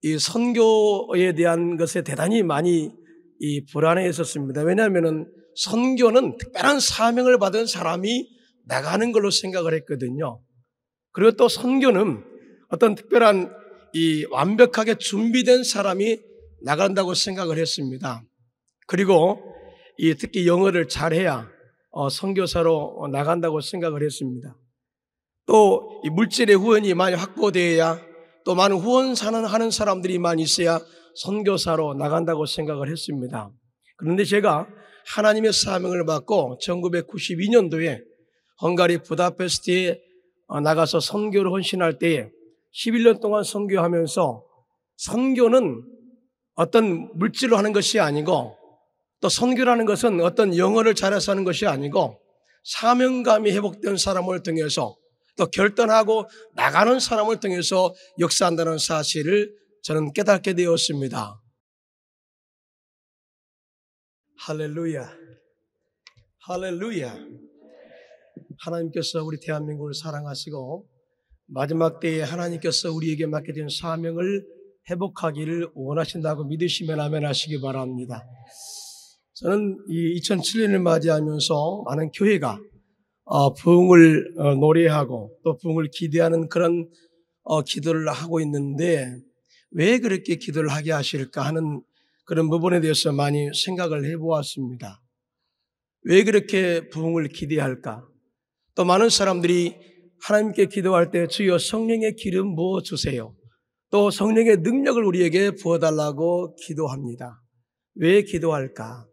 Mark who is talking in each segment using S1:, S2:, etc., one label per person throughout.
S1: 이 선교에 대한 것에 대단히 많이 불안해 했었습니다. 왜냐하면은 선교는 특별한 사명을 받은 사람이 나가는 걸로 생각을 했거든요. 그리고 또 선교는 어떤 특별한 완벽하게 준비된 사람이 나간다고 생각을 했습니다. 그리고 특히 영어를 잘해야 선교사로 나간다고 생각을 했습니다. 또 물질의 후원이 많이 확보되어야, 또 많은 후원하는 사람들이 많이 있어야 선교사로 나간다고 생각을 했습니다. 그런데 제가 하나님의 사명을 받고 1992년도에 헝가리 부다페스트에 나가서 선교를 헌신할 때에 11년 동안 선교하면서, 선교는 어떤 물질로 하는 것이 아니고, 또 선교라는 것은 어떤 영어를 잘해서 하는 것이 아니고, 사명감이 회복된 사람을 통해서, 또 결단하고 나가는 사람을 통해서 역사한다는 사실을 저는 깨닫게 되었습니다. 할렐루야, 할렐루야. 하나님께서 우리 대한민국을 사랑하시고 마지막 때에 하나님께서 우리에게 맡겨진 사명을 회복하기를 원하신다고 믿으시면 아멘 하시기 바랍니다. 저는 이 2007년을 맞이하면서 많은 교회가 부흥을 노래하고 또 부흥을 기대하는 그런 기도를 하고 있는데, 왜 그렇게 기도를 하게 하실까 하는 그런 부분에 대해서 많이 생각을 해보았습니다. 왜 그렇게 부흥을 기대할까? 또 많은 사람들이 하나님께 기도할 때 주여 성령의 기름 부어주세요, 또 성령의 능력을 우리에게 부어달라고 기도합니다. 왜 기도할까?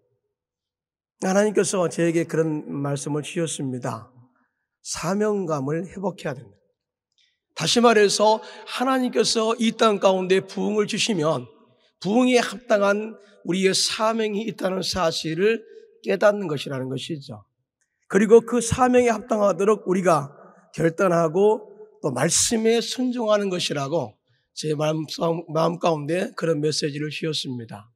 S1: 하나님께서 저에게 그런 말씀을 주셨습니다. 사명감을 회복해야 된다. 다시 말해서 하나님께서 이 땅 가운데 부흥을 주시면 부흥에 합당한 우리의 사명이 있다는 사실을 깨닫는 것이라는 것이죠. 그리고 그 사명에 합당하도록 우리가 결단하고 또 말씀에 순종하는 것이라고 제 마음 가운데 그런 메시지를 주셨습니다.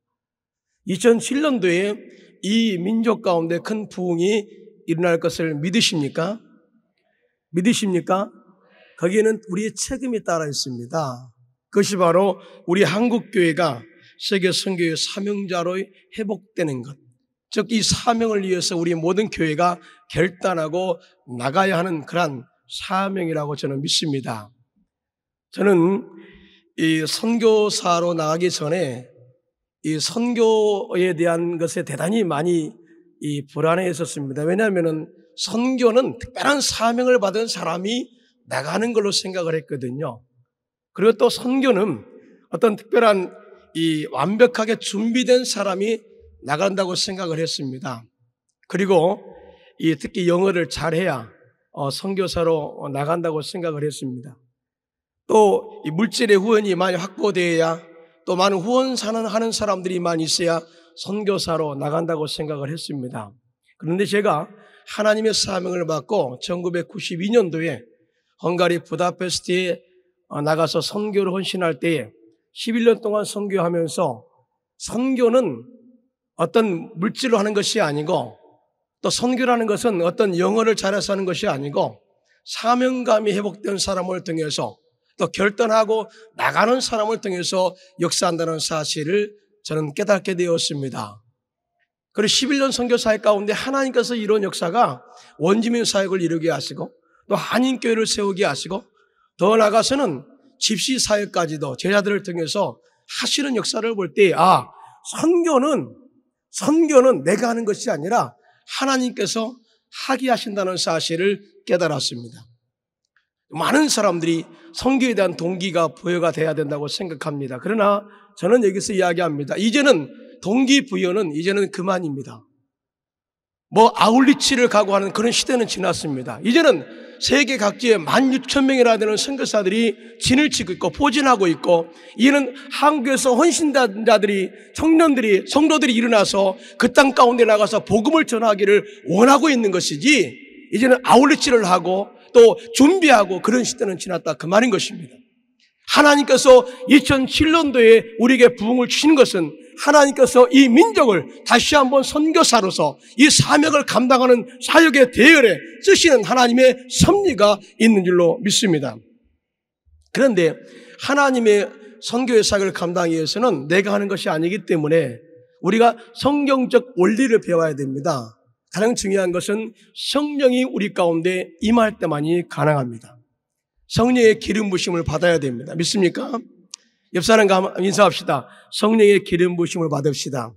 S1: 2007년도에 이 민족 가운데 큰 부흥이 일어날 것을 믿으십니까? 믿으십니까? 거기에는 우리의 책임이 따라 있습니다. 그것이 바로 우리 한국교회가 세계 선교의 사명자로 회복되는 것, 즉 이 사명을 위해서 우리 모든 교회가 결단하고 나가야 하는 그런 사명이라고 저는 믿습니다. 저는 이 선교사로 나가기 전에 이 선교에 대한 것에 대단히 많이 불안해 했었습니다. 왜냐하면은 선교는 특별한 사명을 받은 사람이 나가는 걸로 생각을 했거든요. 그리고 또 선교는 어떤 특별한 완벽하게 준비된 사람이 나간다고 생각을 했습니다. 그리고 특히 영어를 잘해야 선교사로 나간다고 생각을 했습니다. 또 물질의 후원이 많이 확보되어야, 또 많은 후원하는 사람들이 많이 있어야 선교사로 나간다고 생각을 했습니다. 그런데 제가 하나님의 사명을 받고 1992년도에 헝가리 부다페스트에 나가서 선교를 헌신할 때에 11년 동안 선교하면서, 선교는 어떤 물질로 하는 것이 아니고, 또 선교라는 것은 어떤 영어를 잘해서 하는 것이 아니고, 사명감이 회복된 사람을 통해서 또 결단하고 나가는 사람을 통해서 역사한다는 사실을 저는 깨닫게 되었습니다. 그리고 11년 선교사역 가운데 하나님께서 이런 역사가 원주민 사역을 이루게 하시고, 또 한인교회를 세우게 하시고, 더 나아가서는 집시 사역까지도 제자들을 통해서 하시는 역사를 볼 때, 선교는 내가 하는 것이 아니라 하나님께서 하게 하신다는 사실을 깨달았습니다. 많은 사람들이 선교에 대한 동기가 부여가 돼야 된다고 생각합니다. 그러나 저는 여기서 이야기합니다. 이제는 동기부여는 이제는 그만입니다. 아울리치를 각오하는 그런 시대는 지났습니다. 이제는 세계 각지에 16,000명이나 되는 선교사들이 진을 치고 있고 포진하고 있고, 이는 한국에서 헌신자들이, 청년들이, 성도들이 일어나서 그 땅 가운데 나가서 복음을 전하기를 원하고 있는 것이지, 이제는 아울리치를 하고 또 준비하고 그런 시대는 지났다, 그 말인 것입니다. 하나님께서 2007년도에 우리에게 부흥을 주신 것은 하나님께서 이 민족을 다시 한번 선교사로서 이 사명을 감당하는 사역의 대열에 쓰시는 하나님의 섭리가 있는 줄로 믿습니다. 그런데 하나님의 선교의 사역을 감당하기 위해서는 내가 하는 것이 아니기 때문에 우리가 성경적 원리를 배워야 됩니다. 가장 중요한 것은 성령이 우리 가운데 임할 때만이 가능합니다. 성령의 기름 부심을 받아야 됩니다. 믿습니까? 옆 사람과 인사합시다. 성령의 기름 부심을 받읍시다.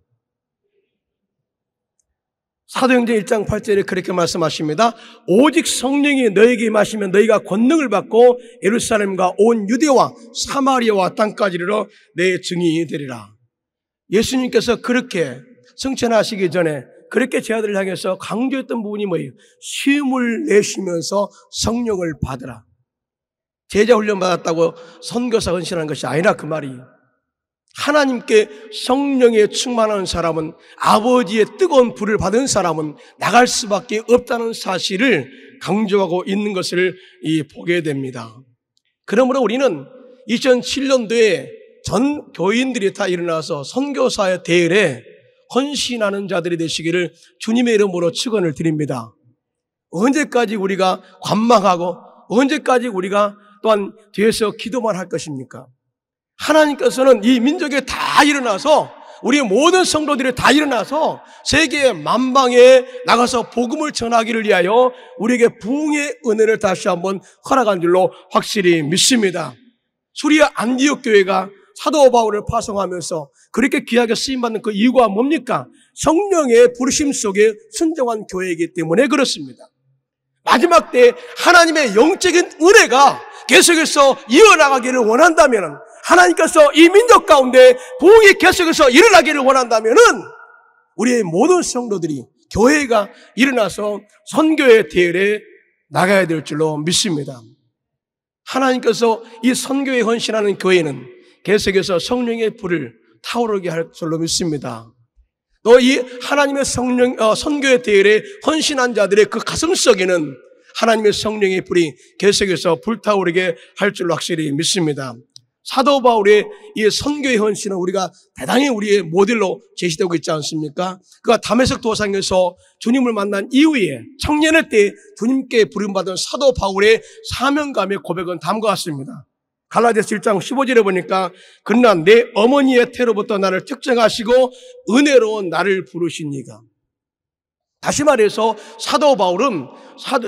S1: 사도행전 1장 8절에 그렇게 말씀하십니다. 오직 성령이 너에게 임하시면 너희가 권능을 받고 예루살렘과 온 유대와 사마리아와 땅까지 이르러 내 증인이 되리라. 예수님께서 그렇게 승천하시기 전에 그렇게 제 아들을 향해서 강조했던 부분이 뭐예요? 쉼을 내쉬면서 성령을 받으라. 제자 훈련 받았다고 선교사 헌신하는 것이 아니라 그 말이에요. 하나님께 성령에 충만한 사람은, 아버지의 뜨거운 불을 받은 사람은 나갈 수밖에 없다는 사실을 강조하고 있는 것을 보게 됩니다. 그러므로 우리는 2007년도에 전 교인들이 다 일어나서 선교사의 대열에 헌신하는 자들이 되시기를 주님의 이름으로 축원을 드립니다. 언제까지 우리가 관망하고 언제까지 우리가 또한 뒤에서 기도만 할 것입니까? 하나님께서는 이 민족에 다 일어나서, 우리 모든 성도들이 다 일어나서 세계 만방에 나가서 복음을 전하기를 위하여 우리에게 부흥의 은혜를 다시 한번 허락한 줄로 확실히 믿습니다. 수리아 안디옥 교회가 사도 바울을 파송하면서 그렇게 귀하게 쓰임받는 그 이유가 뭡니까? 성령의 부르심 속에 순종한 교회이기 때문에 그렇습니다. 마지막 때 하나님의 영적인 은혜가 계속해서 이어나가기를 원한다면, 하나님께서 이 민족 가운데 부흥이 계속해서 일어나기를 원한다면 우리의 모든 성도들이, 교회가 일어나서 선교의 대열에 나가야 될 줄로 믿습니다. 하나님께서 이 선교에 헌신하는 교회는 계속해서 성령의 불을 타오르게 할 줄로 믿습니다. 또 이 하나님의 선교의 대열에 헌신한 자들의 그 가슴 속에는 하나님의 성령의 불이 계속해서 불타오르게 할 줄로 확실히 믿습니다. 사도 바울의 이 선교의 헌신은 우리가 대단히 우리의 모델로 제시되고 있지 않습니까? 그가 다메섹 도상에서 주님을 만난 이후에 청년의 때 주님께 부름받은 사도 바울의 사명감의 고백은 다음과 같습니다. 갈라디아서 1장 15절에 보니까 그러나 내 어머니의 태로부터 나를 특정하시고 은혜로운 나를 부르신 이가. 다시 말해서 사도 바울은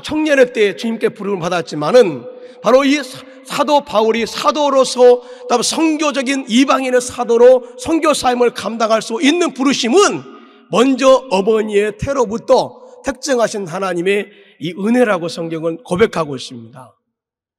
S1: 청년의 때 주님께 부름을 받았지만은 바로 이 사도 바울이 사도로서 선교적인 이방인의 사도로 선교 사역을 감당할 수 있는 부르심은 먼저 어머니의 태로부터 특정하신 하나님의 이 은혜라고 성경은 고백하고 있습니다.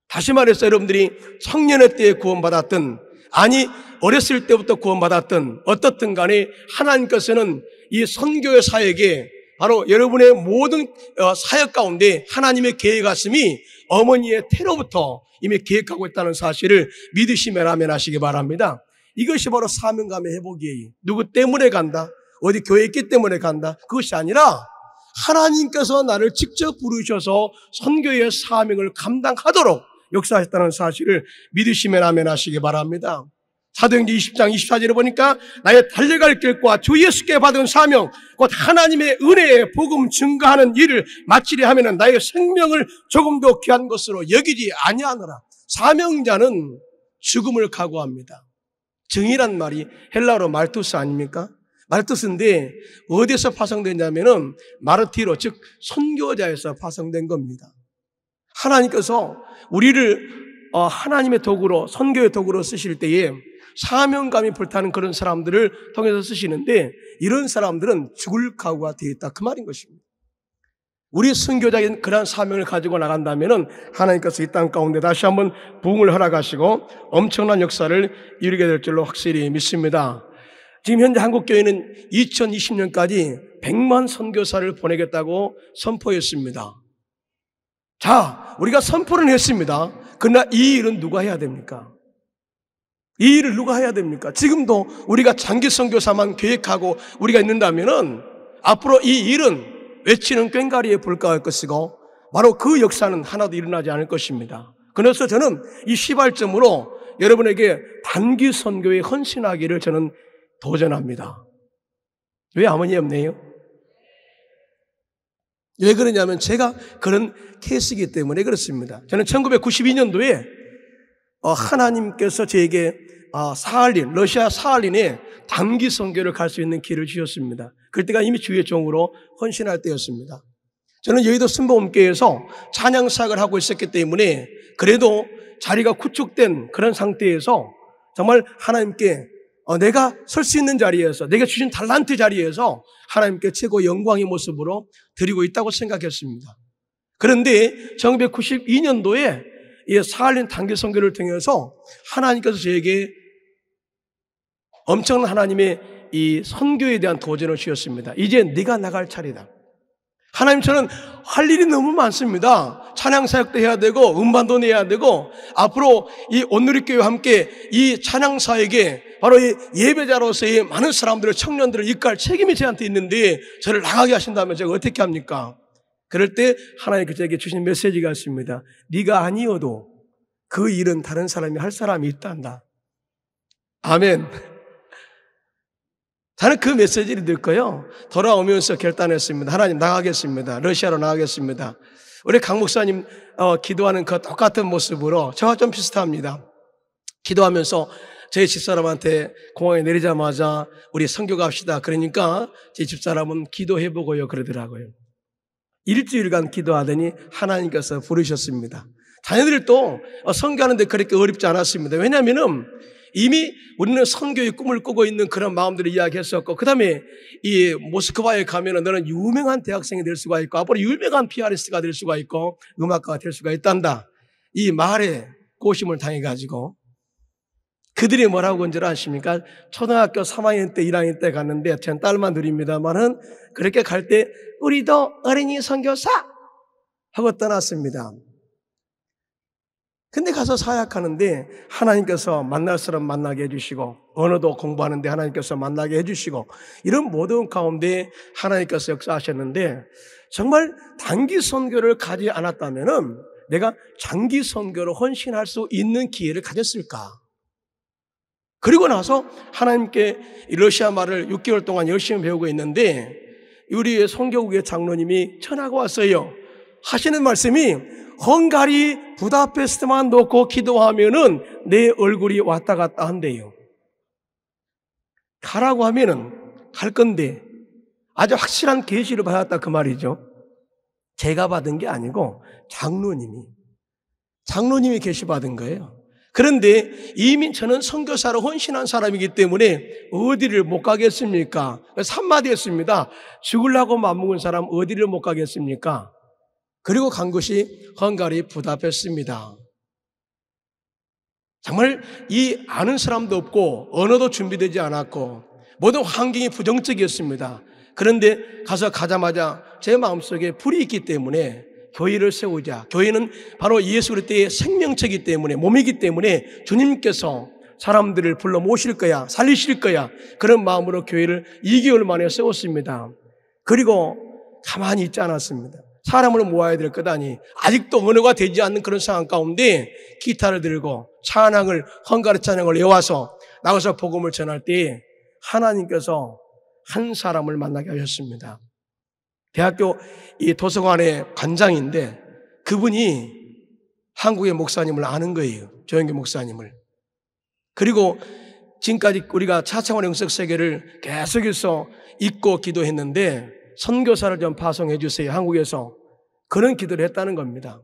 S1: 다시 말해서 여러분들이 청년의 때에 구원받았든, 아니 어렸을 때부터 구원받았든 어떻든 간에 하나님께서는 이 선교의 사역에 바로 여러분의 모든 사역 가운데 하나님의 계획하심이 어머니의 태로부터 이미 계획하고 있다는 사실을 믿으시면 아멘 하시기 바랍니다. 이것이 바로 사명감의 회복이에요. 누구 때문에 간다, 어디 교회 있기 때문에 간다, 그것이 아니라 하나님께서 나를 직접 부르셔서 선교의 사명을 감당하도록 역사하셨다는 사실을 믿으시면 아멘 하시기 바랍니다. 사도행전 20장 24절에 보니까 나의 달려갈 길과 주 예수께 받은 사명, 곧 하나님의 은혜의 복음 증거하는 일을 마치려 하면 나의 생명을 조금도 귀한 것으로 여기지 아니하노라. 사명자는 죽음을 각오합니다. 증이란 말이 헬라어로 말투스 아닙니까? 말투스인데 어디서 파송되냐면은 마르티로, 즉 선교자에서 파송된 겁니다. 하나님께서 우리를 하나님의 도구로, 선교의 도구로 쓰실 때에 사명감이 불타는 그런 사람들을 통해서 쓰시는데, 이런 사람들은 죽을 각오가 되어 있다, 그 말인 것입니다. 우리 선교자인 그러한 사명을 가지고 나간다면 하나님께서 이 땅 가운데 다시 한번 부흥을 허락하시고 엄청난 역사를 이루게 될 줄로 확실히 믿습니다. 지금 현재 한국교회는 2020년까지 100만 선교사를 보내겠다고 선포했습니다. 자, 우리가 선포를 했습니다. 그러나 이 일은 누가 해야 됩니까? 이 일을 누가 해야 됩니까? 지금도 우리가 장기 선교사만 계획하고 우리가 있는다면은 앞으로 이 일은 외치는 꽹과리에 불과할 것이고 바로 그 역사는 하나도 일어나지 않을 것입니다. 그래서 저는 이 시발점으로 여러분에게 단기 선교에 헌신하기를 저는 도전합니다. 왜 아멘이 없네요? 왜 그러냐면 제가 그런 케이스이기 때문에 그렇습니다. 저는 1992년도에 하나님께서 저에게 러시아 사할린에 단기 선교를 갈 수 있는 길을 주셨습니다. 그때가 이미 주의 종으로 헌신할 때였습니다. 저는 여의도 순복음교회에서 찬양 사역을 하고 있었기 때문에 그래도 자리가 구축된 그런 상태에서 정말 하나님께 내가 설 수 있는 자리에서, 내가 주신 달란트 자리에서 하나님께 최고 영광의 모습으로 드리고 있다고 생각했습니다. 그런데 1992년도에 이 사할린 단기 선교를 통해서 하나님께서 저에게 엄청난 하나님의 이 선교에 대한 도전을 주셨습니다. 이제 네가 나갈 차례다. 하나님, 저는 할 일이 너무 많습니다. 찬양 사역도 해야 되고 음반도 내야 되고 앞으로 이 온누리교회와 함께 이 찬양 사역에 바로 이 예배자로서의 많은 사람들을, 청년들을 이끌 책임이 저한테 있는데 저를 나가게 하신다면 제가 어떻게 합니까? 그럴 때 하나님께서 저에게 주신 메시지가 있습니다. 네가 아니어도 그 일은 다른 사람이 할 사람이 있단다. 아멘. 저는 그 메시지를 듣고요, 돌아오면서 결단했습니다. 하나님, 나가겠습니다. 러시아로 나가겠습니다. 우리 강 목사님 기도하는 그 똑같은 모습으로 저와 좀 비슷합니다. 기도하면서 저희 집사람한테 공항에 내리자마자 우리 선교 갑시다. 그러니까 제 집사람은 기도해보고요 그러더라고요. 일주일간 기도하더니 하나님께서 부르셨습니다. 자녀들도 선교하는데 그렇게 어렵지 않았습니다. 왜냐하면 이미 우리는 선교의 꿈을 꾸고 있는 그런 마음들을 이야기했었고, 그 다음에 이 모스크바에 가면은 너는 유명한 대학생이 될 수가 있고 앞으로 유명한 피아니스트가 될 수가 있고 음악가가 될 수가 있단다. 이 말에 꼬심을 당해가지고 그들이 뭐라고 건 줄 아십니까? 초등학교 3학년 때 1학년 때 갔는데 전 딸만 둘입니다만은 그렇게 갈 때 우리도 어린이 선교사 하고 떠났습니다. 근데 가서 사역하는데 하나님께서 만날 사람 만나게 해주시고 언어도 공부하는데 하나님께서 만나게 해주시고 이런 모든 가운데 하나님께서 역사하셨는데, 정말 단기 선교를 가지 않았다면은 내가 장기 선교로 헌신할 수 있는 기회를 가졌을까? 그리고 나서 하나님께 러시아 말을 6개월 동안 열심히 배우고 있는데 우리 선교국의 장로님이 전화가 왔어요. 하시는 말씀이 헝가리 부다페스트만 놓고 기도하면은 내 얼굴이 왔다 갔다 한대요. 가라고 하면은 갈 건데 아주 확실한 계시를 받았다 그 말이죠. 제가 받은 게 아니고 장로님이 계시 받은 거예요. 그런데 이미 저는 선교사로 헌신한 사람이기 때문에 어디를 못 가겠습니까? 그래서 한마디 했습니다. 죽으려고 맘먹은 사람 어디를 못 가겠습니까? 그리고 간 곳이 헝가리 부다페스트입니다. 정말 이 아는 사람도 없고 언어도 준비되지 않았고 모든 환경이 부정적이었습니다. 그런데 가자마자 제 마음속에 불이 있기 때문에 교회를 세우자. 교회는 바로 예수 그리스도의 생명체이기 때문에, 몸이기 때문에 주님께서 사람들을 불러 모실 거야, 살리실 거야, 그런 마음으로 교회를 2개월 만에 세웠습니다. 그리고 가만히 있지 않았습니다. 사람을 모아야 될 거다니 아직도 언어가 되지 않는 그런 상황 가운데 기타를 들고 헝가리 찬양을 외워서 나가서 복음을 전할 때 하나님께서 한 사람을 만나게 하셨습니다. 대학교 이 도서관의 관장인데 그분이 한국의 목사님을 아는 거예요. 조영규 목사님을. 그리고 지금까지 우리가 차창원 영적 세계를 계속해서 읽고 기도했는데 선교사를 좀 파송해 주세요. 한국에서. 그런 기도를 했다는 겁니다.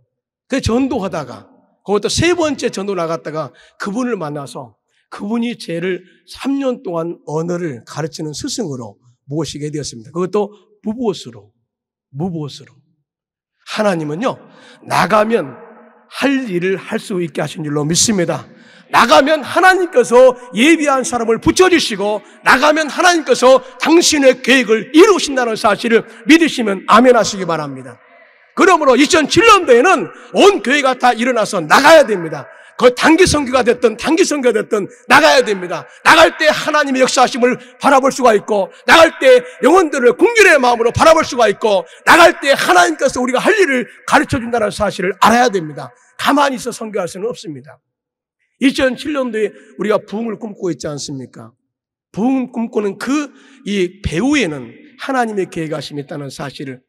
S1: 그래서 전도하다가 그것도 3번째 전도 나갔다가 그분을 만나서 그분이 저를 3년 동안 언어를 가르치는 스승으로 모시게 되었습니다. 그것도 무보수로. 하나님은요, 나가면 할 일을 할 수 있게 하신 줄로 믿습니다. 나가면 하나님께서 예비한 사람을 붙여주시고 나가면 하나님께서 당신의 계획을 이루신다는 사실을 믿으시면 아멘 하시기 바랍니다. 그러므로 2007년도에는 온 교회가 다 일어나서 나가야 됩니다. 그 단기 선교가 됐든 나가야 됩니다. 나갈 때 하나님의 역사하심을 바라볼 수가 있고 나갈 때 영혼들을 궁결의 마음으로 바라볼 수가 있고 나갈 때 하나님께서 우리가 할 일을 가르쳐준다는 사실을 알아야 됩니다. 가만히 있어 선교할 수는 없습니다. 2007년도에 우리가 부흥을 꿈꾸고 있지 않습니까? 부흥을 꿈꾸는 이 배후에는 하나님의 계획하심이 있다는 사실을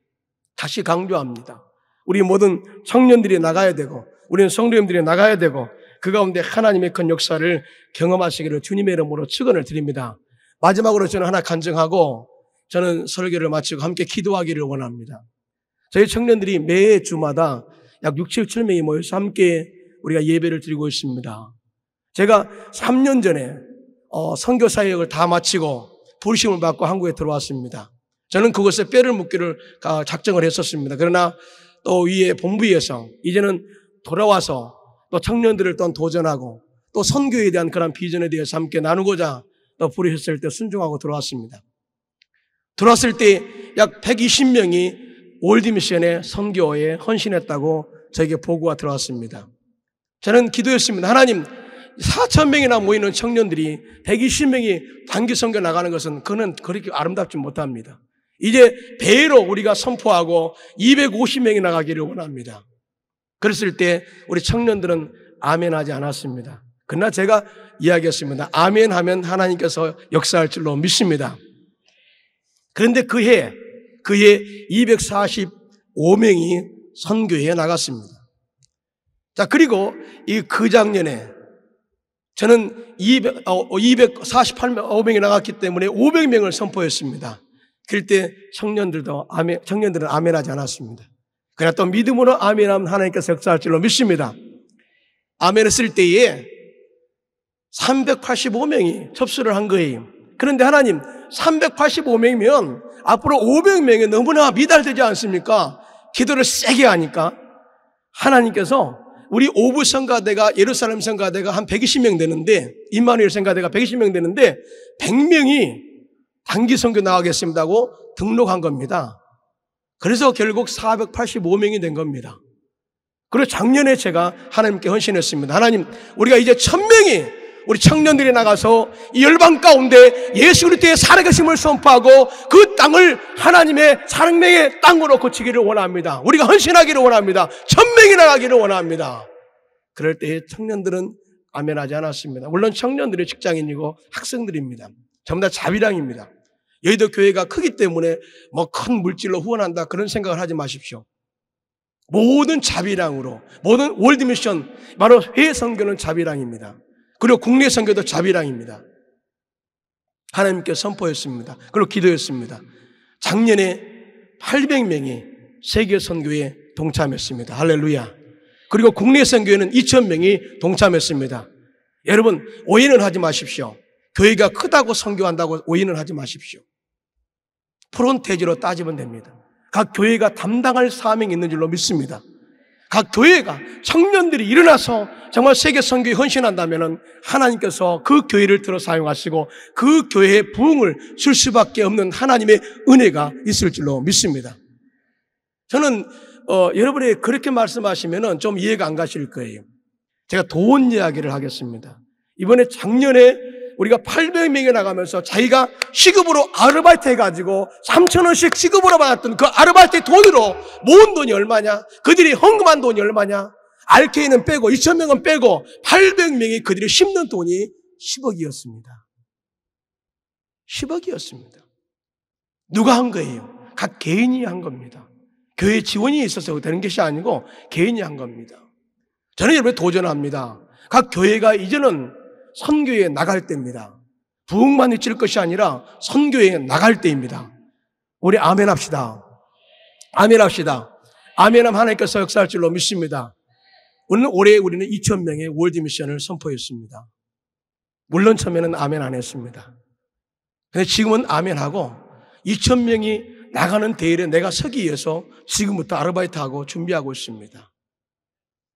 S1: 다시 강조합니다. 우리 모든 청년들이 나가야 되고 우리는 성도님들이 나가야 되고 그 가운데 하나님의 큰 역사를 경험하시기를 주님의 이름으로 축원을 드립니다. 마지막으로 저는 하나 간증하고 저는 설교를 마치고 함께 기도하기를 원합니다. 저희 청년들이 매 주마다 약 6, 7명이 모여서 함께 우리가 예배를 드리고 있습니다. 제가 3년 전에 선교 사역을 다 마치고 부르심을 받고 한국에 들어왔습니다. 저는 그것에 뼈를 묻기를 작정을 했었습니다. 그러나 또 위에 본부에서 이제는 돌아와서 또 청년들을 또 도전하고 또 선교에 대한 그런 비전에 대해서 함께 나누고자 또 부르셨을 때 순종하고 들어왔습니다. 들어왔을 때 약 120명이 월드미션의 선교에 헌신했다고 저에게 보고가 들어왔습니다. 저는 기도했습니다. 하나님, 4,000명이나 모이는 청년들이 120명이 단기 선교 나가는 것은 그는 그렇게 아름답지 못합니다. 이제 배로 우리가 선포하고 250명이 나가기를 원합니다. 그랬을 때 우리 청년들은 아멘하지 않았습니다. 그러나 제가 이야기했습니다. 아멘하면 하나님께서 역사할 줄로 믿습니다. 그런데 그해 245명이 선교에 나갔습니다. 자, 그리고 그 작년에 저는 248명이 나갔기 때문에 500명을 선포했습니다. 그럴 때 청년들은 아멘하지 않았습니다. 그러나 또 믿음으로 아멘하면 하나님께서 역사할 줄로 믿습니다. 아멘했을 때에 385명이 접수를 한 거예요. 그런데 하나님, 385명이면 앞으로 500명이 너무나 미달되지 않습니까? 기도를 세게 하니까 하나님께서 우리 오부 성가대가 예루살렘 성가대가 한 120명 되는데, 임마누엘 성가대가 120명 되는데 100명이 단기 선교 나가겠습니다고 등록한 겁니다. 그래서 결국 485명이 된 겁니다. 그리고 작년에 제가 하나님께 헌신했습니다. 하나님, 우리가 이제 1000명이 우리 청년들이 나가서 이 열방 가운데 예수 그리스도의 살아계심을 선포하고 그 땅을 하나님의 사랑명의 땅으로 고치기를 원합니다. 우리가 헌신하기를 원합니다. 1000명이 나가기를 원합니다. 그럴 때 청년들은 아멘하지 않았습니다. 물론 청년들이 직장인이고 학생들입니다. 전부 다 자비량입니다. 여의도 교회가 크기 때문에 큰 물질로 후원한다 그런 생각을 하지 마십시오. 모든 자비량으로, 모든 월드미션, 바로 해외 선교는 자비량입니다. 그리고 국내 선교도 자비량입니다. 하나님께 선포했습니다. 그리고 기도했습니다. 작년에 800명이 세계 선교에 동참했습니다. 할렐루야. 그리고 국내 선교에는 2000명이 동참했습니다. 여러분, 오해는 하지 마십시오. 교회가 크다고 선교한다고 오해는 하지 마십시오. 프론테이지로 따지면 됩니다. 각 교회가 담당할 사명이 있는 줄로 믿습니다. 각 교회가 청년들이 일어나서 정말 세계 선교에 헌신한다면 하나님께서 그 교회를 들어 사용하시고 그 교회에 부흥을 줄 수밖에 없는 하나님의 은혜가 있을 줄로 믿습니다. 저는 여러분이 그렇게 말씀하시면 좀 이해가 안 가실 거예요. 제가 돈 이야기를 하겠습니다. 이번에 작년에 우리가 800명이 나가면서 자기가 시급으로 아르바이트 해가지고 3,000원씩 시급으로 받았던 그 아르바이트 돈으로 모은 돈이 얼마냐? 그들이 헌금한 돈이 얼마냐? RK는 빼고 2,000명은 빼고 800명이 그들이 심는 돈이 10억이었습니다. 10억이었습니다. 누가 한 거예요? 각 개인이 한 겁니다. 교회 지원이 있어서 되는 것이 아니고 개인이 한 겁니다. 저는 여러분에 도전합니다. 각 교회가 이제는 선교에 나갈 때입니다. 부흥만 외칠 것이 아니라 선교에 나갈 때입니다. 우리 아멘 합시다. 아멘 합시다. 아멘하면 하나님께서 역사할 줄로 믿습니다. 올해 우리는 2,000명의 월드미션을 선포했습니다. 물론 처음에는 아멘 안 했습니다. 근데 지금은 아멘하고 2,000명이 나가는 대회에 내가 서기 위해서 지금부터 아르바이트하고 준비하고 있습니다.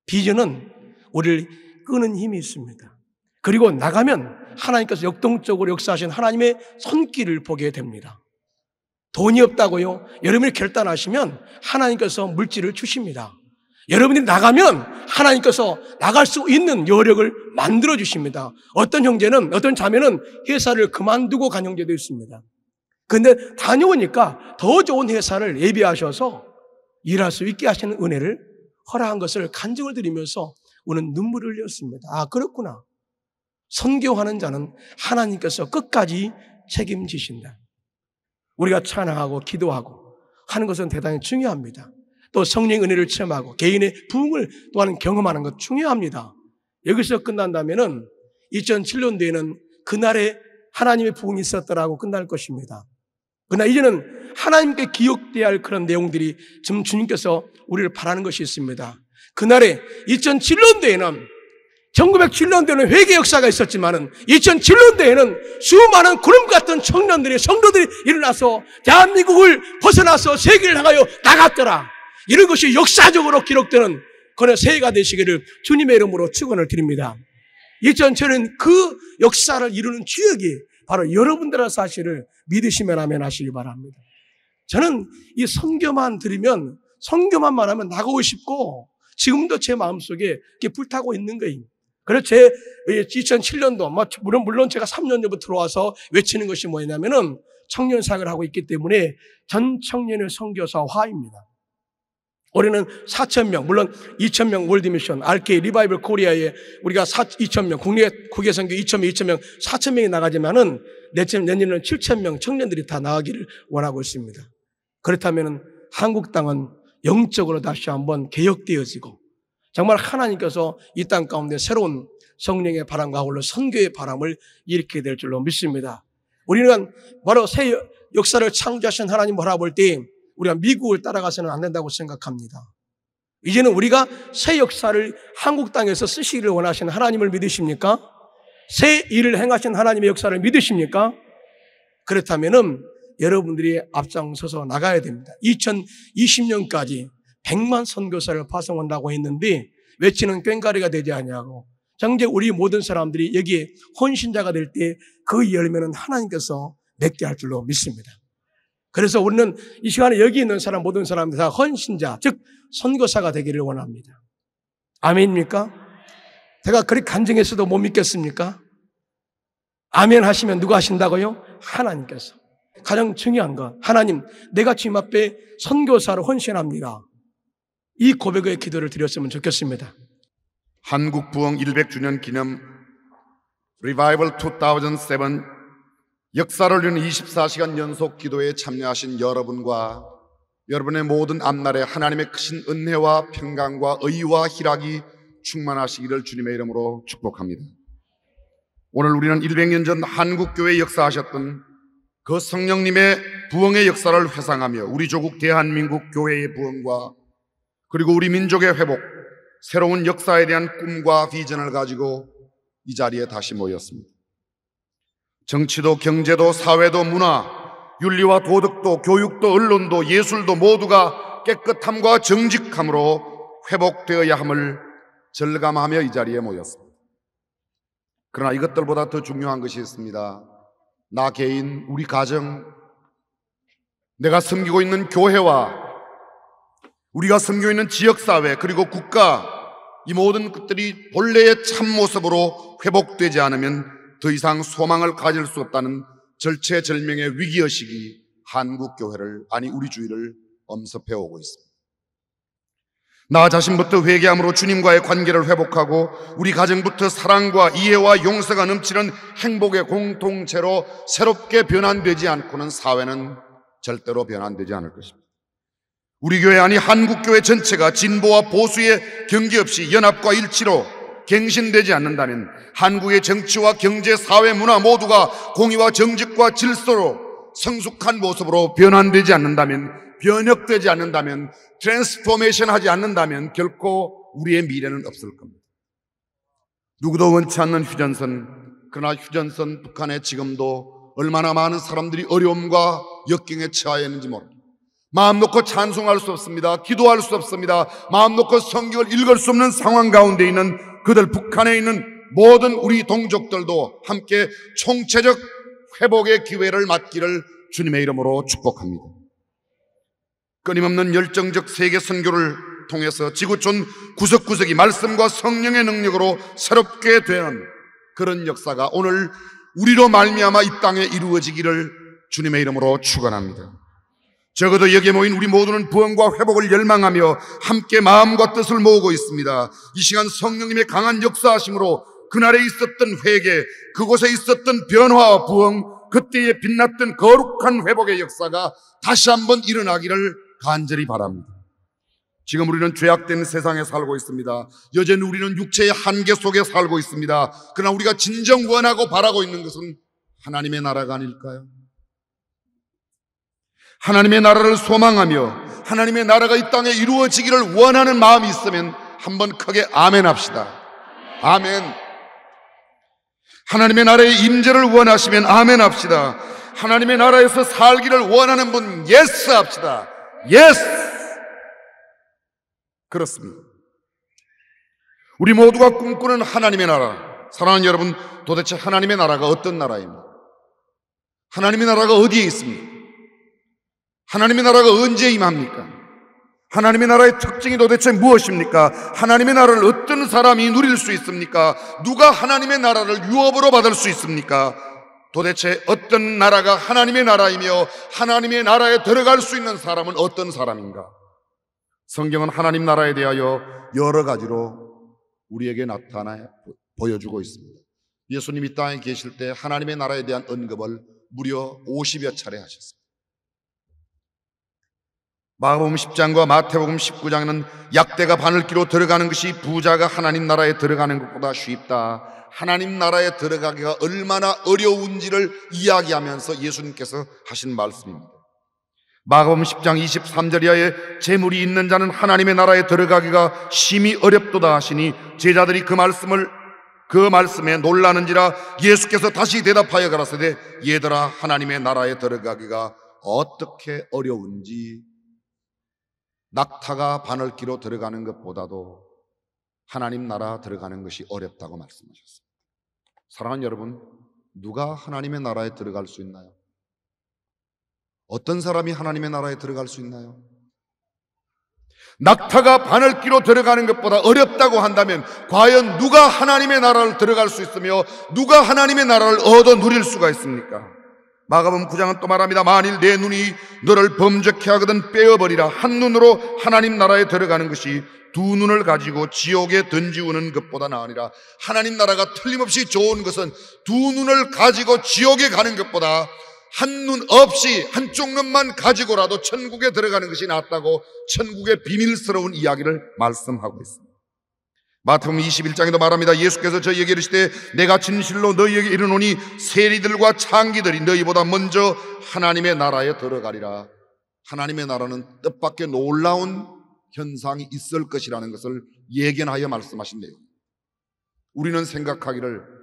S1: 비전은 우리를 끄는 힘이 있습니다. 그리고 나가면 하나님께서 역동적으로 역사하신 하나님의 손길을 보게 됩니다. 돈이 없다고요? 여러분이 결단하시면 하나님께서 물질을 주십니다. 여러분이 나가면 하나님께서 나갈 수 있는 여력을 만들어 주십니다. 어떤 형제는, 어떤 자매는 회사를 그만두고 간 형제도 있습니다. 그런데 다녀오니까 더 좋은 회사를 예비하셔서 일할 수 있게 하시는 은혜를 허락한 것을 간증을 드리면서 우리는 눈물을 흘렸습니다. 아, 그렇구나. 선교하는 자는 하나님께서 끝까지 책임지신다. 우리가 찬양하고 기도하고 하는 것은 대단히 중요합니다. 또 성령의 은혜를 체험하고 개인의 부흥을 또한 경험하는 것 중요합니다. 여기서 끝난다면은 2007년도에는 그날에 하나님의 부흥이 있었더라고 끝날 것입니다. 그러나 이제는 하나님께 기억돼야 할 그런 내용들이 지금 주님께서 우리를 바라는 것이 있습니다. 그날에 2007년도에는 1907년도에는 회개 역사가 있었지만은 2007년도에는 수많은 구름 같은 청년들이 성도들이 일어나서 대한민국을 벗어나서 세계를 향하여 나갔더라. 이런 것이 역사적으로 기록되는 그런 새해가 되시기를 주님의 이름으로 축원을 드립니다. 2007년 그 역사를 이루는 주역이 바로 여러분들의 사실을 믿으시면 아멘 하시기 바랍니다. 저는 이 선교만 들으면 선교만 말하면 나가고 싶고 지금도 제 마음속에 이렇게 불타고 있는 거예요. 그래서 제 2007년도 물론 제가 3년 전부터 들어와서 외치는 것이 뭐냐면은 청년 사역을 하고 있기 때문에 전 청년의 선교사화입니다. 올해는 4,000명, 물론 2,000명 월드미션, RK 리바이벌 코리아에 우리가 2,000명, 국외 선교 2,000명, 4,000명이 나가지만은 내년에는 7,000명 청년들이 다 나가기를 원하고 있습니다. 그렇다면은 한국 땅은 영적으로 다시 한번 개혁되어지고 정말 하나님께서 이 땅 가운데 새로운 성령의 바람과 아울러 선교의 바람을 일으키게 될 줄로 믿습니다. 우리는 바로 새 역사를 창조하신 하나님 바라볼 때 우리가 미국을 따라가서는 안 된다고 생각합니다. 이제는 우리가 새 역사를 한국 땅에서 쓰시기를 원하시는 하나님을 믿으십니까? 새 일을 행하신 하나님의 역사를 믿으십니까? 그렇다면은 여러분들이 앞장서서 나가야 됩니다. 2020년까지 100만 선교사를 파송한다고 했는데 외치는 꽹과리가 되지 않냐고. 정작 우리 모든 사람들이 여기에 헌신자가 될 때 그 열매는 하나님께서 맺게 할 줄로 믿습니다. 그래서 우리는 이 시간에 여기 있는 사람 모든 사람들 다 헌신자, 즉 선교사가 되기를 원합니다. 아멘입니까? 제가 그렇게 간증했어도 못 믿겠습니까? 아멘 하시면 누가 하신다고요? 하나님께서. 가장 중요한 건 하나님, 내가 주님 앞에 선교사로 헌신합니다. 이 고백의 기도를 드렸으면 좋겠습니다.
S2: 한국 부흥 100주년 기념 리바이벌 2007 역사를 이루는 24시간 연속 기도에 참여하신 여러분과 여러분의 모든 앞날에 하나님의 크신 은혜와 평강과 의와 희락이 충만하시기를 주님의 이름으로 축복합니다. 오늘 우리는 100년 전 한국교회에 역사하셨던 그 성령님의 부흥의 역사를 회상하며 우리 조국 대한민국 교회의 부흥과 그리고 우리 민족의 회복, 새로운 역사에 대한 꿈과 비전을 가지고 이 자리에 다시 모였습니다. 정치도 경제도 사회도 문화, 윤리와 도덕도 교육도 언론도 예술도 모두가 깨끗함과 정직함으로 회복되어야 함을 절감하며 이 자리에 모였습니다. 그러나 이것들보다 더 중요한 것이 있습니다. 나 개인, 우리 가정, 내가 섬기고 있는 교회와 우리가 섬기고 있는 지역사회 그리고 국가, 이 모든 것들이 본래의 참모습으로 회복되지 않으면 더 이상 소망을 가질 수 없다는 절체절명의 위기의식이 한국교회를, 아니 우리 주위를 엄습해오고 있습니다. 나 자신부터 회개함으로 주님과의 관계를 회복하고 우리 가정부터 사랑과 이해와 용서가 넘치는 행복의 공동체로 새롭게 변환되지 않고는 사회는 절대로 변환되지 않을 것입니다. 우리 교회, 아니 한국교회 전체가 진보와 보수의 경계 없이 연합과 일치로 갱신되지 않는다면, 한국의 정치와 경제, 사회, 문화 모두가 공의와 정직과 질서로 성숙한 모습으로 변환되지 않는다면, 변혁되지 않는다면, 트랜스포메이션 하지 않는다면 결코 우리의 미래는 없을 겁니다. 누구도 원치 않는 휴전선, 그러나 휴전선 북한에 지금도 얼마나 많은 사람들이 어려움과 역경에 처해 있는지 모릅니다. 마음 놓고 찬송할 수 없습니다. 기도할 수 없습니다. 마음 놓고 성경을 읽을 수 없는 상황 가운데 있는 그들, 북한에 있는 모든 우리 동족들도 함께 총체적 회복의 기회를 맞기를 주님의 이름으로 축복합니다. 끊임없는 열정적 세계 선교를 통해서 지구촌 구석구석이 말씀과 성령의 능력으로 새롭게 되는 그런 역사가 오늘 우리로 말미암아 이 땅에 이루어지기를 주님의 이름으로 축원합니다. 적어도 여기에 모인 우리 모두는 부흥과 회복을 열망하며 함께 마음과 뜻을 모으고 있습니다. 이 시간 성령님의 강한 역사하심으로 그날에 있었던 회개, 그곳에 있었던 변화와 부흥, 그때에 빛났던 거룩한 회복의 역사가 다시 한번 일어나기를 간절히 바랍니다. 지금 우리는 죄악된 세상에 살고 있습니다. 여전히 우리는 육체의 한계 속에 살고 있습니다. 그러나 우리가 진정 원하고 바라고 있는 것은 하나님의 나라가 아닐까요? 하나님의 나라를 소망하며 하나님의 나라가 이 땅에 이루어지기를 원하는 마음이 있으면 한번 크게 아멘 합시다. 아멘. 하나님의 나라의 임재를 원하시면 아멘 합시다. 하나님의 나라에서 살기를 원하는 분 예스 합시다. 예스. 그렇습니다. 우리 모두가 꿈꾸는 하나님의 나라. 사랑하는 여러분, 도대체 하나님의 나라가 어떤 나라입니까? 하나님의 나라가 어디에 있습니까? 하나님의 나라가 언제 임합니까? 하나님의 나라의 특징이 도대체 무엇입니까? 하나님의 나라를 어떤 사람이 누릴 수 있습니까? 누가 하나님의 나라를 유업으로 받을 수 있습니까? 도대체 어떤 나라가 하나님의 나라이며 하나님의 나라에 들어갈 수 있는 사람은 어떤 사람인가? 성경은 하나님 나라에 대하여 여러 가지로 우리에게 나타나 보여주고 있습니다. 예수님이 이 땅에 계실 때 하나님의 나라에 대한 언급을 무려 50여 차례 하셨습니다. 마가복음 10장과 마태복음 19장은 약대가 바늘기로 들어가는 것이 부자가 하나님 나라에 들어가는 것보다 쉽다. 하나님 나라에 들어가기가 얼마나 어려운지를 이야기하면서 예수님께서 하신 말씀입니다. 마가복음 10장 23절 이하에 재물이 있는 자는 하나님의 나라에 들어가기가 심히 어렵도다 하시니 제자들이 그 말씀에 놀라는지라 예수께서 다시 대답하여 가라사대 얘들아 하나님의 나라에 들어가기가 어떻게 어려운지 낙타가 바늘기로 들어가는 것보다도 하나님 나라 들어가는 것이 어렵다고 말씀하셨습니다. 사랑하는 여러분, 누가 하나님의 나라에 들어갈 수 있나요? 어떤 사람이 하나님의 나라에 들어갈 수 있나요? 낙타가 바늘기로 들어가는 것보다 어렵다고 한다면 과연 누가 하나님의 나라를 들어갈 수 있으며 누가 하나님의 나라를 얻어 누릴 수가 있습니까? 마가복음 9장은 또 말합니다. 만일 내 눈이 너를 범죄케 하거든 빼어버리라. 한 눈으로 하나님 나라에 들어가는 것이 두 눈을 가지고 지옥에 던지우는 것보다 나으니라. 하나님 나라가 틀림없이 좋은 것은 두 눈을 가지고 지옥에 가는 것보다 한 눈 없이 한쪽 눈만 가지고라도 천국에 들어가는 것이 낫다고 천국의 비밀스러운 이야기를 말씀하고 있습니다. 마태복음 21장에도 말합니다. 예수께서 저희에게 이르시되 내가 진실로 너희에게 이르노니 세리들과 창기들이 너희보다 먼저 하나님의 나라에 들어가리라. 하나님의 나라는 뜻밖의 놀라운 현상이 있을 것이라는 것을 예견하여 말씀하신 내용. 우리는 생각하기를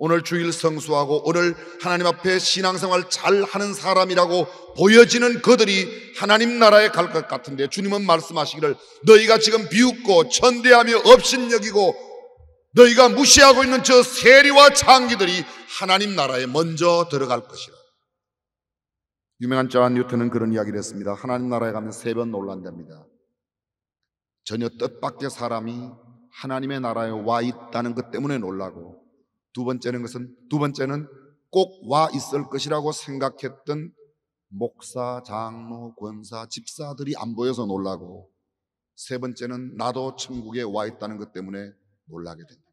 S2: 오늘 주일 성수하고 오늘 하나님 앞에 신앙생활 잘하는 사람이라고 보여지는 그들이 하나님 나라에 갈 것 같은데 주님은 말씀하시기를 너희가 지금 비웃고 천대하며 업신여기고 너희가 무시하고 있는 저 세리와 창기들이 하나님 나라에 먼저 들어갈 것이라. 유명한 존 뉴턴은 그런 이야기를 했습니다. 하나님 나라에 가면 3번 놀란답니다. 전혀 뜻밖의 사람이 하나님의 나라에 와 있다는 것 때문에 놀라고 두 번째는 꼭 와 있을 것이라고 생각했던 목사, 장로, 권사, 집사들이 안 보여서 놀라고 세 번째는 나도 천국에 와 있다는 것 때문에 놀라게 된다.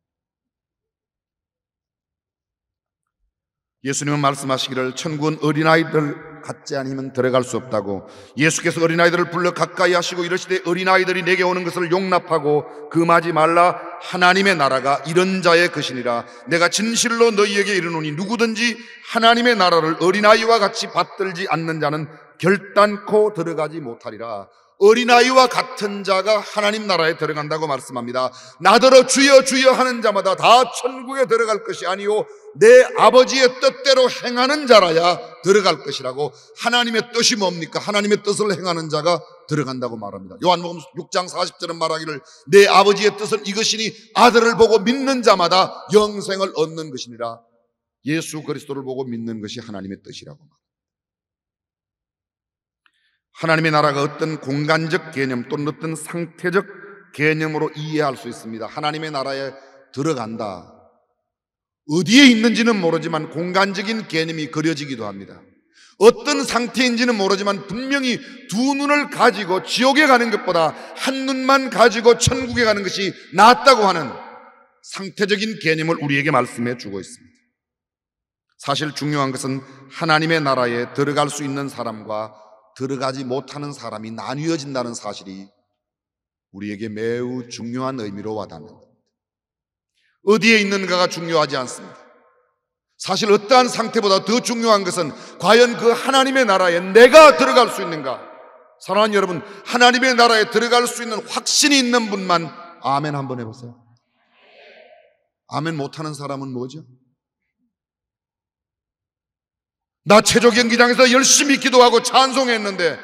S2: 예수님은 말씀하시기를 천국은 어린아이들 같지 않으면 들어갈 수 없다고. 예수께서 어린아이들을 불러 가까이 하시고 이르시되 어린아이들이 내게 오는 것을 용납하고 금하지 말라. 하나님의 나라가 이런 자의 것이니라. 내가 진실로 너희에게 이르노니 누구든지 하나님의 나라를 어린아이와 같이 받들지 않는 자는 결단코 들어가지 못하리라. 어린아이와 같은 자가 하나님 나라에 들어간다고 말씀합니다. 나더러 주여 주여 하는 자마다 다 천국에 들어갈 것이 아니요 내 아버지의 뜻대로 행하는 자라야 들어갈 것이라고. 하나님의 뜻이 뭡니까? 하나님의 뜻을 행하는 자가 들어간다고 말합니다. 요한복음 6장 40절은 말하기를 내 아버지의 뜻은 이것이니 아들을 보고 믿는 자마다 영생을 얻는 것이니라. 예수 그리스도를 보고 믿는 것이 하나님의 뜻이라고 말합니다. 하나님의 나라가 어떤 공간적 개념 또는 어떤 상태적 개념으로 이해할 수 있습니다. 하나님의 나라에 들어간다. 어디에 있는지는 모르지만 공간적인 개념이 그려지기도 합니다. 어떤 상태인지는 모르지만 분명히 두 눈을 가지고 지옥에 가는 것보다 한 눈만 가지고 천국에 가는 것이 낫다고 하는 상태적인 개념을 우리에게 말씀해 주고 있습니다. 사실 중요한 것은 하나님의 나라에 들어갈 수 있는 사람과 들어가지 못하는 사람이 나뉘어진다는 사실이 우리에게 매우 중요한 의미로 와닿는다. 어디에 있는가가 중요하지 않습니다. 사실 어떠한 상태보다 더 중요한 것은 과연 그 하나님의 나라에 내가 들어갈 수 있는가. 사랑하는 여러분, 하나님의 나라에 들어갈 수 있는 확신이 있는 분만 아멘 한번 해보세요. 아멘 못하는 사람은 뭐죠? 나 체조 경기장에서 열심히 기도하고 찬송했는데,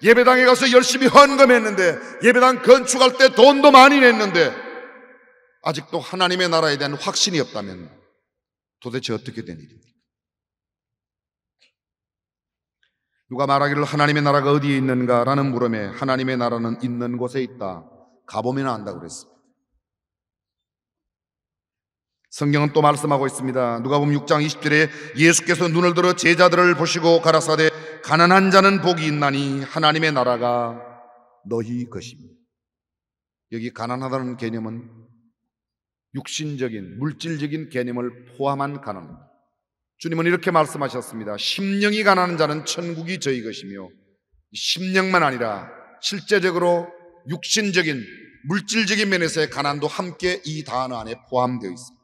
S2: 예배당에 가서 열심히 헌금했는데, 예배당 건축할 때 돈도 많이 냈는데 아직도 하나님의 나라에 대한 확신이 없다면 도대체 어떻게 된 일입니까? 누가 말하기를 하나님의 나라가 어디에 있는가라는 물음에 하나님의 나라는 있는 곳에 있다, 가보면 안다고 그랬습니다. 성경은 또 말씀하고 있습니다. 누가복음 6장 20절에 예수께서 눈을 들어 제자들을 보시고 가라사대 가난한 자는 복이 있나니 하나님의 나라가 너희 것입니다. 여기 가난하다는 개념은 육신적인 물질적인 개념을 포함한 가난입니다. 주님은 이렇게 말씀하셨습니다. 심령이 가난한 자는 천국이 저희 것이며, 심령만 아니라 실제적으로 육신적인 물질적인 면에서의 가난도 함께 이 단어 안에 포함되어 있습니다.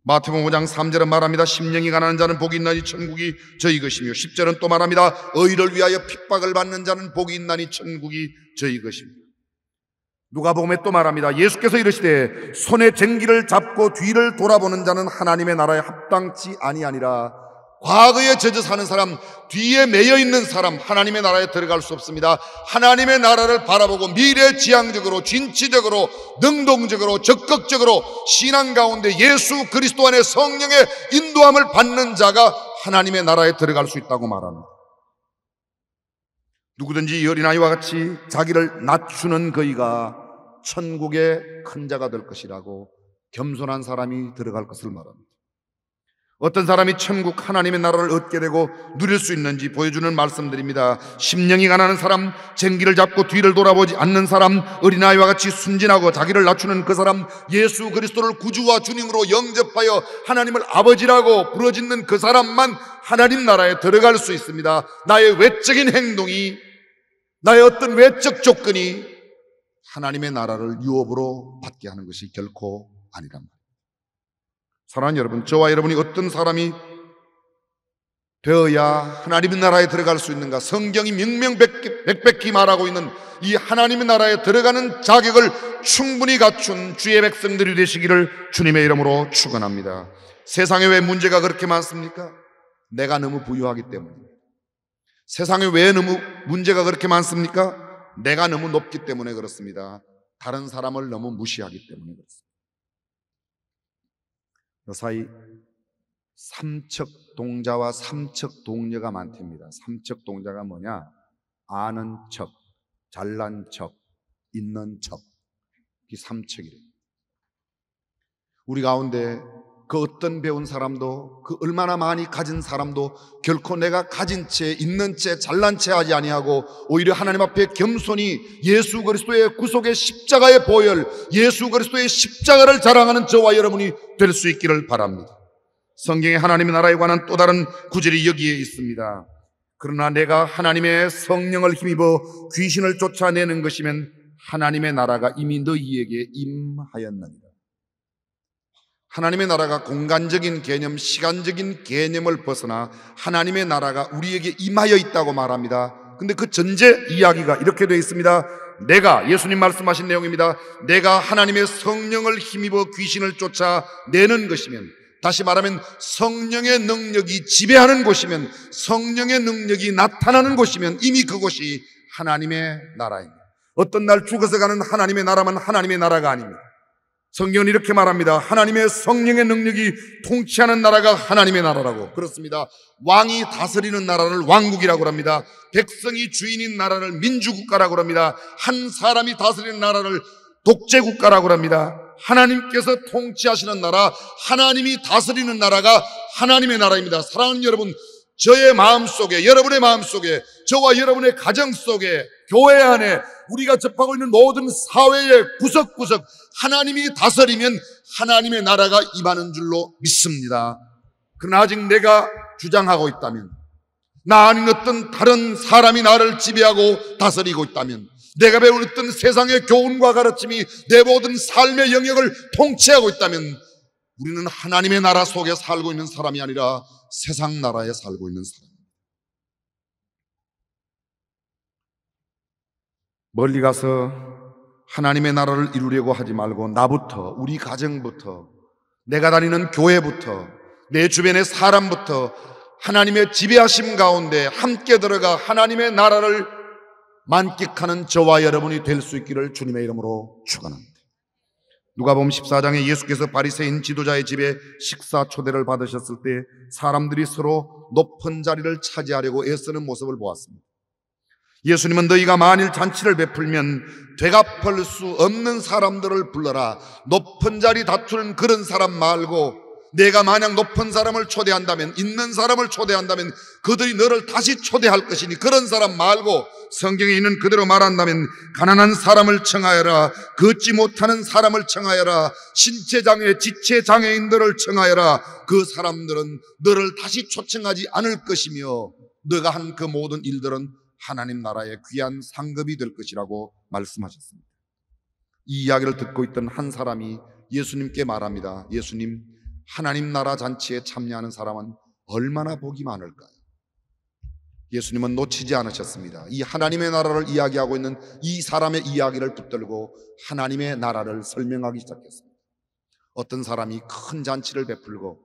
S2: 마태복음 5장 3절은 말합니다. 심령이 가난한 자는 복이 있나니 천국이 저희 것이며, 10절은 또 말합니다. 의를 위하여 핍박을 받는 자는 복이 있나니 천국이 저희 것입니다. 누가복음에 또 말합니다. 예수께서 이르시되 손에 쟁기를 잡고 뒤를 돌아보는 자는 하나님의 나라에 합당치 아니하니라. 과거에 젖어 사는 사람, 뒤에 매여 있는 사람, 하나님의 나라에 들어갈 수 없습니다. 하나님의 나라를 바라보고 미래지향적으로, 진취적으로, 능동적으로, 적극적으로 신앙 가운데 예수 그리스도 안에 성령의 인도함을 받는 자가 하나님의 나라에 들어갈 수 있다고 말합니다. 누구든지 이 어린아이와 같이 자기를 낮추는 그이가 천국의 큰 자가 될 것이라고, 겸손한 사람이 들어갈 것을 말합니다. 어떤 사람이 천국 하나님의 나라를 얻게 되고 누릴 수 있는지 보여주는 말씀드립니다. 심령이 가난한 사람, 쟁기를 잡고 뒤를 돌아보지 않는 사람, 어린아이와 같이 순진하고 자기를 낮추는 그 사람, 예수 그리스도를 구주와 주님으로 영접하여 하나님을 아버지라고 부르짖는 그 사람만 하나님 나라에 들어갈 수 있습니다. 나의 외적인 행동이, 나의 어떤 외적 조건이 하나님의 나라를 유업으로 받게 하는 것이 결코 아니란 말입니다. 사랑하는 여러분, 저와 여러분이 어떤 사람이 되어야 하나님의 나라에 들어갈 수 있는가? 성경이 명명백백히 말하고 있는 이 하나님의 나라에 들어가는 자격을 충분히 갖춘 주의 백성들이 되시기를 주님의 이름으로 축원합니다. 세상에 왜 문제가 그렇게 많습니까? 내가 너무 부유하기 때문입니다. 세상에 왜 너무 문제가 그렇게 많습니까? 내가 너무 높기 때문에 그렇습니다. 다른 사람을 너무 무시하기 때문에 그렇습니다. 요사이 삼척 동자와 삼척 동녀가 많답니다. 삼척 동자가 뭐냐? 아는 척, 잘난 척, 있는 척. 이 삼척이래요. 우리 가운데 그 어떤 배운 사람도, 그 얼마나 많이 가진 사람도 결코 내가 가진 채, 있는 채, 잘난 채 하지 아니하고 오히려 하나님 앞에 겸손히 예수 그리스도의 구속의 십자가의 보혈, 예수 그리스도의 십자가를 자랑하는 저와 여러분이 될 수 있기를 바랍니다. 성경에 하나님의 나라에 관한 또 다른 구절이 여기에 있습니다. 그러나 내가 하나님의 성령을 힘입어 귀신을 쫓아내는 것이면 하나님의 나라가 이미 너희에게 임하였느니라. 하나님의 나라가 공간적인 개념, 시간적인 개념을 벗어나 하나님의 나라가 우리에게 임하여 있다고 말합니다. 근데 그 전제 이야기가 이렇게 되어 있습니다. 내가, 예수님 말씀하신 내용입니다. 내가 하나님의 성령을 힘입어 귀신을 쫓아내는 것이면, 다시 말하면 성령의 능력이 지배하는 곳이면, 성령의 능력이 나타나는 곳이면 이미 그곳이 하나님의 나라입니다. 어떤 날 죽어서 가는 하나님의 나라만 하나님의 나라가 아닙니다. 성경은 이렇게 말합니다. 하나님의 성령의 능력이 통치하는 나라가 하나님의 나라라고. 그렇습니다. 왕이 다스리는 나라를 왕국이라고 합니다. 백성이 주인인 나라를 민주국가라고 합니다. 한 사람이 다스리는 나라를 독재국가라고 합니다. 하나님께서 통치하시는 나라, 하나님이 다스리는 나라가 하나님의 나라입니다. 사랑하는 여러분, 저의 마음속에, 여러분의 마음속에, 저와 여러분의 가정 속에, 교회 안에, 우리가 접하고 있는 모든 사회의 구석구석 하나님이 다스리면 하나님의 나라가 임하는 줄로 믿습니다. 그러나 아직 내가 주장하고 있다면, 나 아닌 어떤 다른 사람이 나를 지배하고 다스리고 있다면, 내가 배운 어떤 세상의 교훈과 가르침이 내 모든 삶의 영역을 통치하고 있다면 우리는 하나님의 나라 속에 살고 있는 사람이 아니라 세상 나라에 살고 있는 사람입니다. 멀리 가서 하나님의 나라를 이루려고 하지 말고 나부터, 우리 가정부터, 내가 다니는 교회부터, 내 주변의 사람부터 하나님의 지배하심 가운데 함께 들어가 하나님의 나라를 만끽하는 저와 여러분이 될 수 있기를 주님의 이름으로 축원합니다. 누가복음 14장에 예수께서 바리새인 지도자의 집에 식사 초대를 받으셨을 때 사람들이 서로 높은 자리를 차지하려고 애쓰는 모습을 보았습니다. 예수님은 너희가 만일 잔치를 베풀면 되갚을 수 없는 사람들을 불러라. 높은 자리 다투는 그런 사람 말고 내가 만약 높은 사람을 초대한다면, 있는 사람을 초대한다면 그들이 너를 다시 초대할 것이니 그런 사람 말고 성경에 있는 그대로 말한다면 가난한 사람을 청하여라, 걷지 못하는 사람을 청하여라, 신체장애, 지체장애인들을 청하여라. 그 사람들은 너를 다시 초청하지 않을 것이며 너가 한 그 모든 일들은 하나님 나라의 귀한 상급이 될 것이라고 말씀하셨습니다. 이 이야기를 듣고 있던 한 사람이 예수님께 말합니다. 예수님, 하나님 나라 잔치에 참여하는 사람은 얼마나 복이 많을까요? 예수님은 놓치지 않으셨습니다. 이 하나님의 나라를 이야기하고 있는 이 사람의 이야기를 붙들고 하나님의 나라를 설명하기 시작했습니다. 어떤 사람이 큰 잔치를 베풀고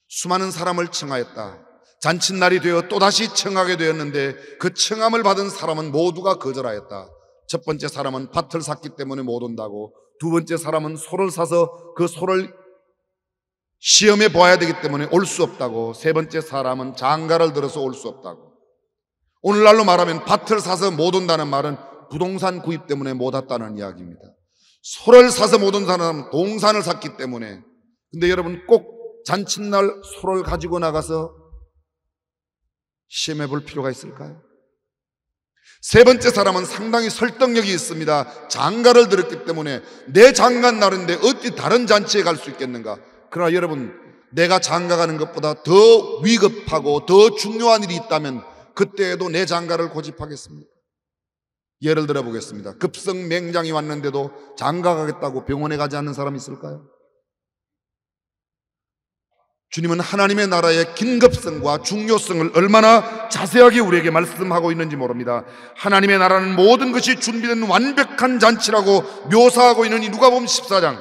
S2: 수많은 사람을 청하였다. 잔칫날이 되어 또다시 청하게 되었는데 그 청함을 받은 사람은 모두가 거절하였다. 첫 번째 사람은 밭을 샀기 때문에 못 온다고, 두 번째 사람은 소를 사서 그 소를 시험해 보아야 되기 때문에 올 수 없다고, 세 번째 사람은 장가를 들어서 올 수 없다고. 오늘날로 말하면 밭을 사서 못 온다는 말은 부동산 구입 때문에 못 왔다는 이야기입니다. 소를 사서 못 온 사람은 동산을 샀기 때문에. 근데 여러분, 꼭 잔칫날 소를 가지고 나가서 시험해 볼 필요가 있을까요? 세 번째 사람은 상당히 설득력이 있습니다. 장가를 들었기 때문에 내 장가 날인데 어디 다른 잔치에 갈 수 있겠는가? 그러나 여러분, 내가 장가 가는 것보다 더 위급하고 더 중요한 일이 있다면 그때에도 내 장가를 고집하겠습니까? 예를 들어 보겠습니다. 급성 맹장이 왔는데도 장가 가겠다고 병원에 가지 않는 사람이 있을까요? 주님은 하나님의 나라의 긴급성과 중요성을 얼마나 자세하게 우리에게 말씀하고 있는지 모릅니다. 하나님의 나라는 모든 것이 준비된 완벽한 잔치라고 묘사하고 있는 이 누가복음 14장.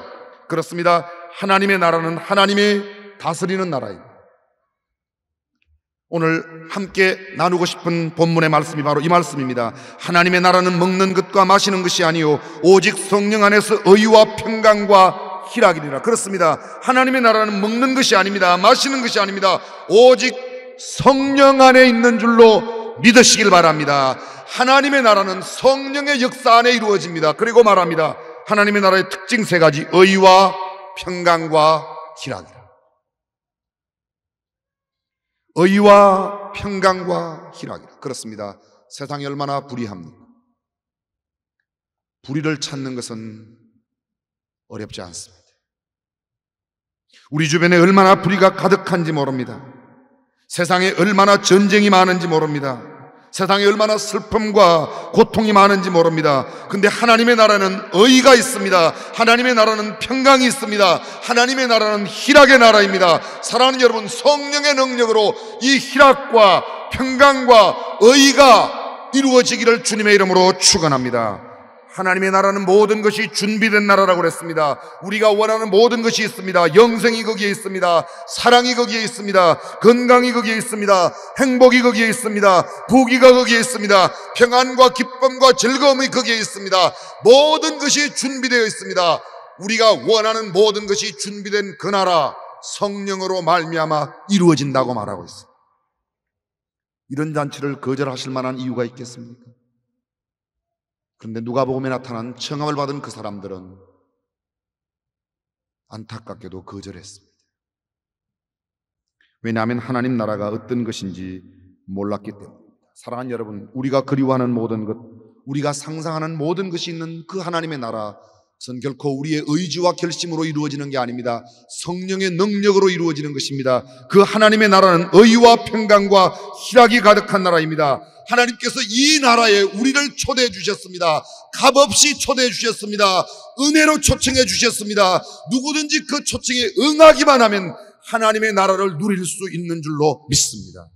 S2: 그렇습니다. 하나님의 나라는 하나님의 다스리는 나라입니다. 오늘 함께 나누고 싶은 본문의 말씀이 바로 이 말씀입니다. 하나님의 나라는 먹는 것과 마시는 것이 아니요 오직 성령 안에서 의와 평강과 희락이니라. 그렇습니다. 하나님의 나라는 먹는 것이 아닙니다. 마시는 것이 아닙니다. 오직 성령 안에 있는 줄로 믿으시길 바랍니다. 하나님의 나라는 성령의 역사 안에 이루어집니다. 그리고 말합니다. 하나님의 나라의 특징 세 가지: 의와 평강과 희락이라. 의와 평강과 희락이라. 그렇습니다. 세상이 얼마나 불의합니까? 불의를 찾는 것은 어렵지 않습니다. 우리 주변에 얼마나 불의가 가득한지 모릅니다. 세상에 얼마나 전쟁이 많은지 모릅니다. 세상에 얼마나 슬픔과 고통이 많은지 모릅니다. 근데 하나님의 나라는 의가 있습니다. 하나님의 나라는 평강이 있습니다. 하나님의 나라는 희락의 나라입니다. 사랑하는 여러분, 성령의 능력으로 이 희락과 평강과 의가 이루어지기를 주님의 이름으로 축원합니다. 하나님의 나라는 모든 것이 준비된 나라라고 그랬습니다. 우리가 원하는 모든 것이 있습니다. 영생이 거기에 있습니다. 사랑이 거기에 있습니다. 건강이 거기에 있습니다. 행복이 거기에 있습니다. 부귀가 거기에 있습니다. 평안과 기쁨과 즐거움이 거기에 있습니다. 모든 것이 준비되어 있습니다. 우리가 원하는 모든 것이 준비된 그 나라, 성령으로 말미암아 이루어진다고 말하고 있습니다. 이런 잔치를 거절하실 만한 이유가 있겠습니까? 그런데 누가복음에 나타난 청함을 받은 그 사람들은 안타깝게도 거절했습니다. 왜냐하면 하나님 나라가 어떤 것인지 몰랐기 때문입니다. 사랑하는 여러분, 우리가 그리워하는 모든 것, 우리가 상상하는 모든 것이 있는 그 하나님의 나라, 그것은 결코 우리의 의지와 결심으로 이루어지는 게 아닙니다. 성령의 능력으로 이루어지는 것입니다. 그 하나님의 나라는 의와 평강과 희락이 가득한 나라입니다. 하나님께서 이 나라에 우리를 초대해 주셨습니다. 값없이 초대해 주셨습니다. 은혜로 초청해 주셨습니다. 누구든지 그 초청에 응하기만 하면 하나님의 나라를 누릴 수 있는 줄로 믿습니다.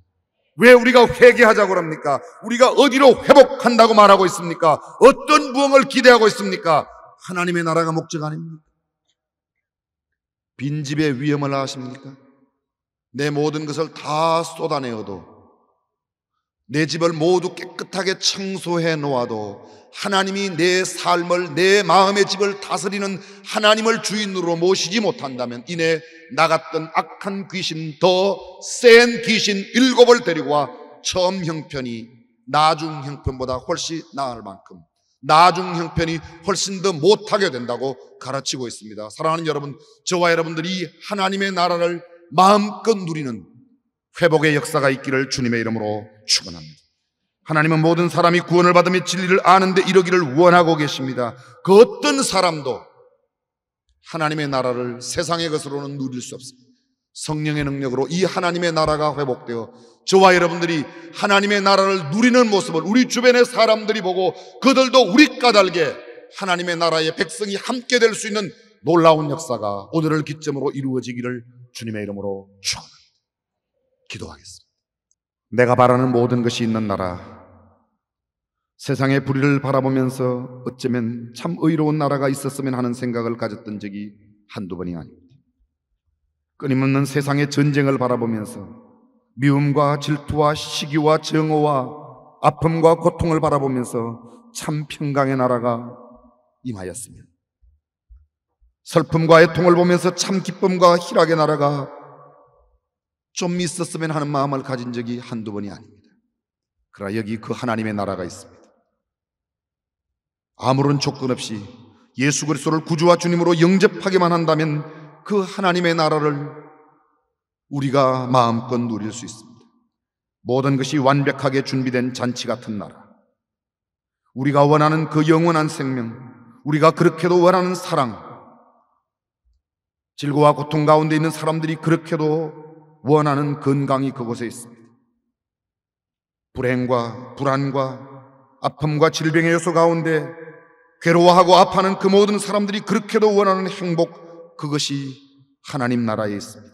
S2: 왜 우리가 회개하자고 합니까? 우리가 어디로 회복한다고 말하고 있습니까? 어떤 부흥을 기대하고 있습니까? 하나님의 나라가 목적 아닙니까? 빈집의 위험을 아십니까? 내 모든 것을 다 쏟아내어도, 내 집을 모두 깨끗하게 청소해 놓아도 하나님이 내 삶을, 내 마음의 집을 다스리는 하나님을 주인으로 모시지 못한다면 이내 나갔던 악한 귀신, 더 센 귀신 7을 데리고 와 처음 형편이 나중 형편보다 훨씬 나을 만큼, 나중 형편이 훨씬 더 못하게 된다고 가르치고 있습니다. 사랑하는 여러분, 저와 여러분들이 하나님의 나라를 마음껏 누리는 회복의 역사가 있기를 주님의 이름으로 축원합니다. 하나님은 모든 사람이 구원을 받으며 진리를 아는데 이르기를 원하고 계십니다. 그 어떤 사람도 하나님의 나라를 세상의 것으로는 누릴 수 없습니다. 성령의 능력으로 이 하나님의 나라가 회복되어 저와 여러분들이 하나님의 나라를 누리는 모습을 우리 주변의 사람들이 보고 그들도 우리 까닭에 하나님의 나라의 백성이 함께 될 수 있는 놀라운 역사가 오늘을 기점으로 이루어지기를 주님의 이름으로 축원합니다. 기도하겠습니다. 내가 바라는 모든 것이 있는 나라, 세상의 불의를 바라보면서 어쩌면 참 의로운 나라가 있었으면 하는 생각을 가졌던 적이 한두 번이 아닙니다. 끊임없는 세상의 전쟁을 바라보면서 미움과 질투와 시기와 정오와 아픔과 고통을 바라보면서 참 평강의 나라가 임하였으면, 슬픔과 애통을 보면서 참 기쁨과 희락의 나라가 좀 있었으면 하는 마음을 가진 적이 한두 번이 아닙니다. 그러나 여기 그 하나님의 나라가 있습니다. 아무런 조건 없이 예수 그리스도를 구주와 주님으로 영접하기만 한다면 그 하나님의 나라를 우리가 마음껏 누릴 수 있습니다. 모든 것이 완벽하게 준비된 잔치 같은 나라, 우리가 원하는 그 영원한 생명, 우리가 그렇게도 원하는 사랑, 질고와 고통 가운데 있는 사람들이 그렇게도 원하는 건강이 그곳에 있습니다. 불행과 불안과 아픔과 질병의 요소 가운데 괴로워하고 아파하는 그 모든 사람들이 그렇게도 원하는 행복, 그것이 하나님 나라에 있습니다.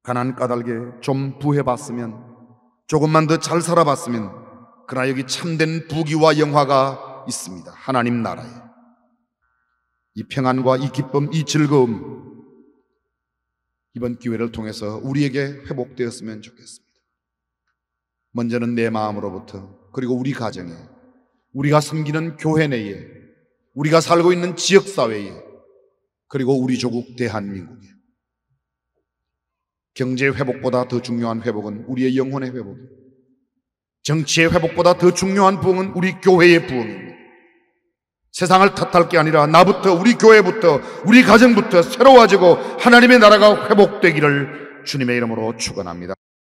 S2: 가난 까닭에 좀 부해봤으면, 조금만 더 잘 살아봤으면, 그러나 여기 참된 부귀와 영화가 있습니다. 하나님 나라에. 이 평안과 이 기쁨, 이 즐거움, 이번 기회를 통해서 우리에게 회복되었으면 좋겠습니다. 먼저는 내 마음으로부터, 그리고 우리 가정에, 우리가 섬기는 교회 내에, 우리가 살고 있는 지역사회에, 그리고 우리 조국 대한민국에. 경제 회복보다 더 중요한 회복은 우리의 영혼의 회복입니다. 정치의 회복보다 더 중요한 부흥은 우리 교회의 부흥입니다. 세상을 탓할 게 아니라 나부터, 우리 교회부터, 우리 가정부터 새로워지고 하나님의 나라가 회복되기를 주님의 이름으로 축원합니다.